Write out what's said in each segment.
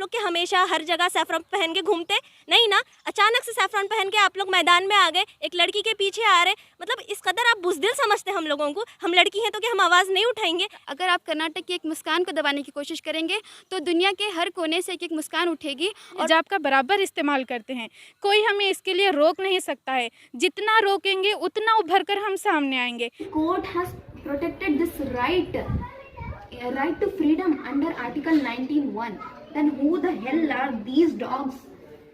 लोग के हमेशा हर जगह सैफरन पहन के घूमते नहीं ना, अचानक से सैफरन पहन के आप लोग मैदान में आ गए, एक लड़की के पीछे आ रहे, मतलब इस कदर आप बुज़दिल समझते हम लोगों को। हम लड़की हैं तो क्या हम आवाज़ नहीं उठाएंगे? अगर आप कर्नाटक की एक मुस्कान को दबाने की कोशिश करेंगे तो दुनिया के हर कोने से एक मुस्कान उठेगी। और हिजाब का बराबर इस्तेमाल करते हैं, कोई हमें इसके लिए रोक नहीं सकता है। जितना रोकेंगे उतना उभर कर हम सामने आएंगे। Court has protected this right to freedom under Article 19(1). Then who the hell are these dogs?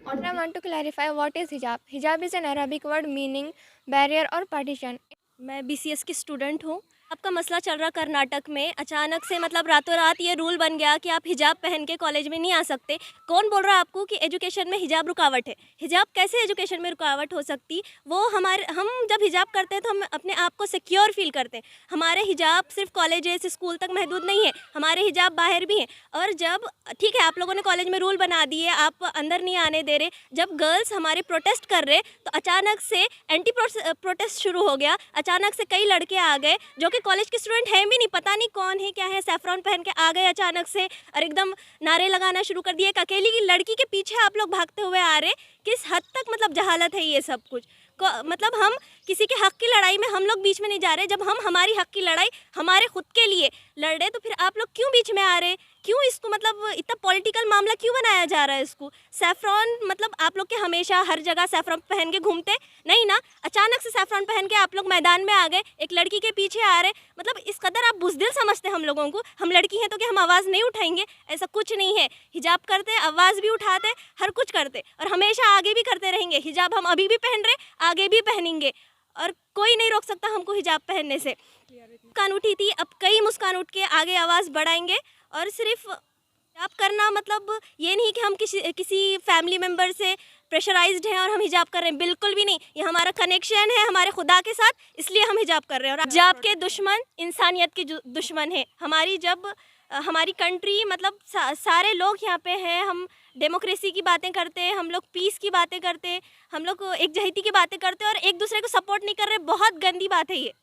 I want to clarify what is hijab. Hijab is an Arabic word meaning barrier or partition. मैं BCS की student हूँ। आपका मसला चल रहा कर्नाटक में, अचानक से मतलब रातों रात ये रूल बन गया कि आप हिजाब पहन के कॉलेज में नहीं आ सकते। कौन बोल रहा है आपको कि एजुकेशन में हिजाब रुकावट है? हिजाब कैसे एजुकेशन में रुकावट हो सकती? वो हम जब हिजाब करते हैं तो हम अपने आप को सिक्योर फील करते हैं। हमारे हिजाब सिर्फ कॉलेज से स्कूल तक महदूद नहीं है, हमारे हिजाब बाहर भी हैं। और जब ठीक है आप लोगों ने कॉलेज में रूल बना दिए, आप अंदर नहीं आने दे रहे, जब गर्ल्स हमारे प्रोटेस्ट कर रहे तो अचानक से एंटी प्रोटेस्ट शुरू हो गया। अचानक से कई लड़के आ गए जो कॉलेज के स्टूडेंट हैं भी नहीं, पता नहीं कौन है क्या है, सैफरन पहन के आ गए अचानक से और एकदम नारे लगाना शुरू कर दिए। एक अकेली की लड़की के पीछे आप लोग भागते हुए आ रहे, किस हद तक मतलब जहालत है ये सब कुछ। मतलब हम किसी के हक़ की लड़ाई में हम लोग बीच में नहीं जा रहे। जब हम हमारी हक़ की लड़ाई हमारे खुद के लिए लड़ रहे तो फिर आप लोग क्यों बीच में आ रहे? क्यों इसको मतलब इतना पॉलिटिकल मामला क्यों बनाया जा रहा है इसको? सैफरन मतलब आप लोग के हमेशा हर जगह सैफरन पहन के घूमते नहीं ना, अचानक से सैफरन पहन के आप लोग मैदान में आ गए, एक लड़की के पीछे आ रहे, मतलब इस कदर आप बुज़दिल समझते हम लोगों को। हम लड़की हैं तो क्या हम आवाज़ नहीं उठाएंगे? ऐसा कुछ नहीं है। हिजाब करते, आवाज़ भी उठाते, हर कुछ करते और हमेशा आगे भी करते रहेंगे। हिजाब हम अभी भी पहन रहे, आगे भी पहनेंगे और कोई नहीं रोक सकता हमको हिजाब पहनने से। मुस्कान उठी थी, अब कई मुस्कान उठ के आगे आवाज़ बढ़ाएंगे। और सिर्फ हिजाब करना मतलब ये नहीं कि हम किसी फैमिली मेम्बर से प्रेशराइज्ड हैं और हम हिजाब कर रहे हैं, बिल्कुल भी नहीं। ये हमारा कनेक्शन है हमारे खुदा के साथ, इसलिए हम हिजाब कर रहे हैं। और हिजाब के दुश्मन इंसानियत के दुश्मन हैं। हमारी कंट्री मतलब सारे लोग यहाँ पे हैं, हम डेमोक्रेसी की बातें करते हैं, हम लोग पीस की बातें करते हैं, हम लोग एकजहती की बातें करते हैं और एक दूसरे को सपोर्ट नहीं कर रहे। बहुत गंदी बात है ये।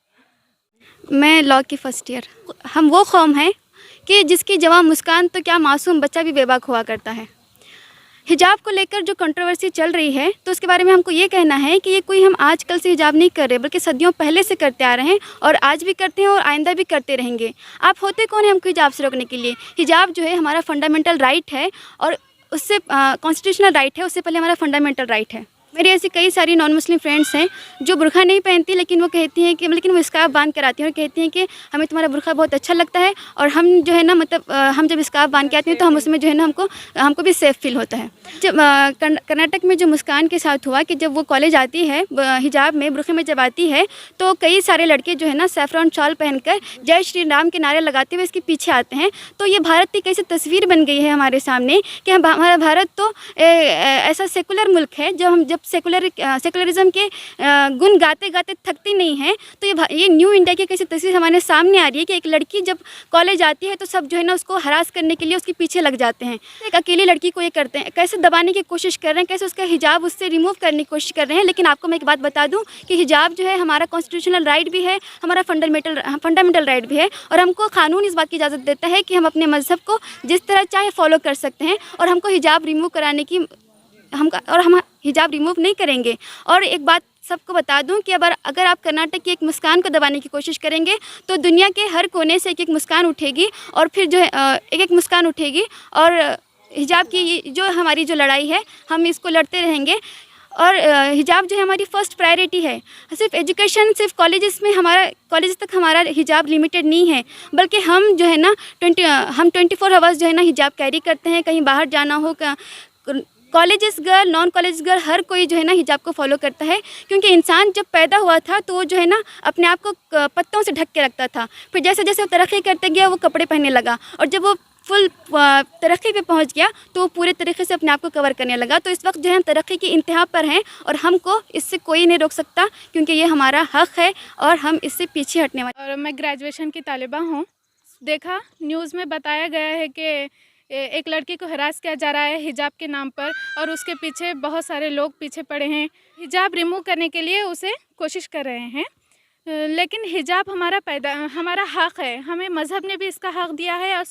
मैं लॉ की फर्स्ट ईयर। हम वो कौम हैं कि जिसकी जवां मुस्कान तो क्या मासूम बच्चा भी बेबाक हुआ करता है। हिजाब को लेकर जो कंट्रोवर्सी चल रही है तो उसके बारे में हमको ये कहना है कि ये कोई हम आजकल से हिजाब नहीं कर रहे, बल्कि सदियों पहले से करते आ रहे हैं और आज भी करते हैं और आइंदा भी करते रहेंगे। आप होते कौन है हमको हिजाब से रोकने के लिए? हिजाब जो है हमारा फंडामेंटल राइट है और उससे कॉन्स्टिट्यूशनल राइट है, उससे पहले हमारा फंडामेंटल राइट है। मेरी ऐसी कई सारी नॉन मुस्लिम फ्रेंड्स हैं जो बुरखा नहीं पहनती, लेकिन वो कहती हैं कि लेकिन वो स्कार्फ बांध कर आती हैं और कहती हैं कि हमें तुम्हारा बुरखा बहुत अच्छा लगता है और हम जो है ना मतलब हम जब स्कार्फ बांध के आती हैं तो हम उसमें जो है ना हमको भी सेफ़ फील होता है। जब कर्नाटक में जो मुस्कान के साथ हुआ कि जब वो कॉलेज आती है हिजाब में, बुरखे में जब आती है तो कई सारे लड़के जो है ना सैफरन शॉल पहनकर जय श्री राम के नारे लगाते हुए इसके पीछे आते हैं। तो ये भारत की कैसी तस्वीर बन गई है हमारे सामने कि हमारा भारत तो ऐसा सेकुलर मुल्क है जब सेकुलरिज्म के गुण गाते गाते थकती नहीं है। तो ये न्यू इंडिया की कैसी तस्वीर हमारे सामने आ रही है कि एक लड़की जब कॉलेज आती है तो सब जो है ना उसको हरास करने के लिए उसके पीछे लग जाते हैं। एक अकेली लड़की को ये करते हैं, कैसे दबाने की कोशिश कर रहे हैं, कैसे उसका हिजाब उससे रिमूव करने की कोशिश कर रहे हैं। लेकिन आपको मैं एक बात बता दूं कि हिजाब जो है हमारा कॉन्स्टिट्यूशनल राइट भी है, हमारा फंडामेंटल राइट भी है और हमको कानून इस बात की इजाज़त देता है कि हम अपने मज़हब को जिस तरह चाहे फॉलो कर सकते हैं और हमको हिजाब रिमूव कराने की हम हिजाब रिमूव नहीं करेंगे। और एक बात सबको बता दूं कि अगर आप कर्नाटक की एक मुस्कान को दबाने की कोशिश करेंगे तो दुनिया के हर कोने से एक मुस्कान उठेगी और फिर जो है एक मुस्कान उठेगी और हिजाब की जो हमारी जो लड़ाई है हम इसको लड़ते रहेंगे। और हिजाब जो है हमारी फ़र्स्ट प्रायोरिटी है। सिर्फ एजुकेशन, सिर्फ कॉलेजेस में कॉलेज तक हमारा हिजाब लिमिटेड नहीं है, बल्कि हम जो है ना 24 आवर्स जो है ना हिजाब कैरी करते हैं। कहीं बाहर जाना हो, colleges girl, non college girl, हर कोई जो है ना हिजाब को फॉलो करता है। क्योंकि इंसान जब पैदा हुआ था तो वो जो है ना अपने आप को पत्तों से ढक के रखता था। फिर जैसे जैसे वो तरक्की करते गया वो कपड़े पहनने लगा और जब वो फुल तरक्की पे पहुंच गया तो वो पूरे तरीके से अपने आप को कवर करने लगा। तो इस वक्त जो है हम तरक्की की इंतहा पर हैं और हमको इससे कोई नहीं रोक सकता क्योंकि ये हमारा हक़ है और हम इससे पीछे हटने वाले। और मैं ग्रेजुएशन की तालिबा हूँ। देखा न्यूज़ में बताया गया है कि एक लड़की को हरास किया जा रहा है हिजाब के नाम पर और उसके पीछे बहुत सारे लोग पीछे पड़े हैं, हिजाब रिमूव करने के लिए उसे कोशिश कर रहे हैं। लेकिन हिजाब हमारा हक़ है, हमें मज़हब ने भी इसका हक़ दिया है और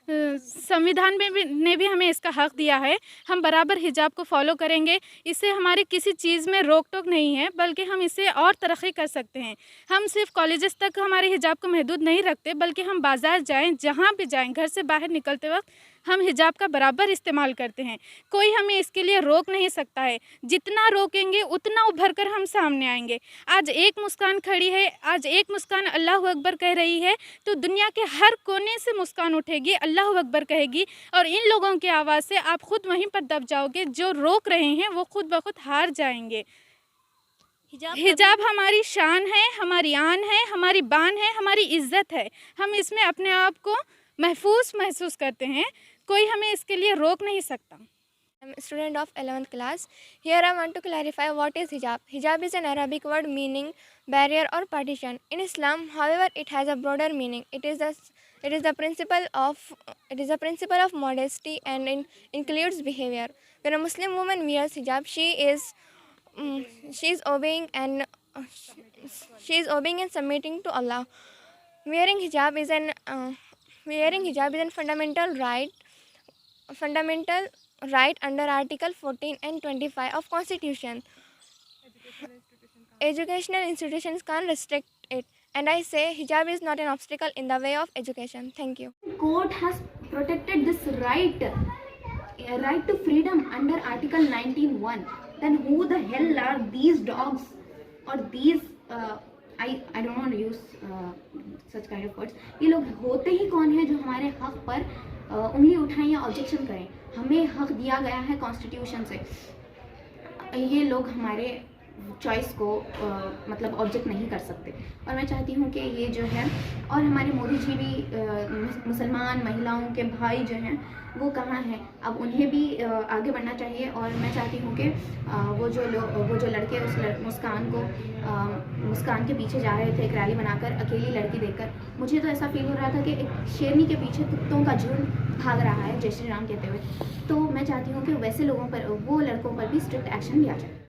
संविधान ने भी हमें इसका हक़ दिया है। हम बराबर हिजाब को फॉलो करेंगे। इससे हमारी किसी चीज़ में रोक टोक नहीं है, बल्कि हम इससे और तरक्की कर सकते हैं। हम सिर्फ कॉलेजेस तक हमारे हिजाब को महदूद नहीं रखते, बल्कि हम बाज़ार जाएं, जहाँ भी जाएं, घर से बाहर निकलते वक्त हम हिजाब का बराबर इस्तेमाल करते हैं। कोई हमें इसके लिए रोक नहीं सकता है। जितना रोकेंगे उतना उभर कर हम सामने आएंगे। आज एक मुस्कान खड़ी है, आज एक मुस्कान अल्लाह अकबर कह रही है, तो दुनिया के हर कोने से मुस्कान उठेगी, अल्लाह अकबर कहेगी, और इन लोगों की आवाज़ से आप खुद वहीं पर दब जाओगे। जो रोक रहे हैं वो खुद ब खुद हार जाएंगे। हिजाब हमारी शान है, हमारी आन है, हमारी बान है, हमारी इज़्ज़त है। हम इसमें अपने आप को महसूस करते हैं। कोई हमें इसके लिए रोक नहीं सकता। I'm a student of 11th class. Here I want to clarify what is hijab. Hijab is an Arabic word meaning barrier or partition. In Islam, however, it has a broader meaning. It is the principle of modesty and includes behavior. When a Muslim woman wears hijab, she is obeying and submitting to Allah. Wearing hijab is an fundamental right under Article 14 and 25 of Constitution. Educational institutions can't restrict it, and I say hijab is not an obstacle in the way of education. Thank you. Court has protected this right to freedom under Article 19(1). Then who the hell are these dogs or these I don't want to use such kind of words. ये लोग होते ही कौन है जो हमारे हक पर उंगली उठाएं या ऑब्जेक्शन करें? हमें हक दिया गया है कॉन्स्टिट्यूशन से। ये लोग हमारे चॉइस को मतलब ऑब्जेक्ट नहीं कर सकते। और मैं चाहती हूँ कि ये जो है, और हमारे मोदी जी भी मुसलमान महिलाओं के भाई जो हैं वो कहाँ हैं, अब उन्हें भी आगे बढ़ना चाहिए। और मैं चाहती हूँ कि वो जो लड़के उस मुस्कान के पीछे जा रहे थे एक रैली बनाकर, अकेली लड़की देखकर मुझे तो ऐसा फील हो रहा था कि एक शेरनी के पीछे कुत्तों का झुंड भाग रहा है जय श्री राम कहते हुए। तो मैं चाहती हूँ कि वैसे लोगों पर, वो लड़कों पर भी स्ट्रिक्ट एक्शन लिया जाए।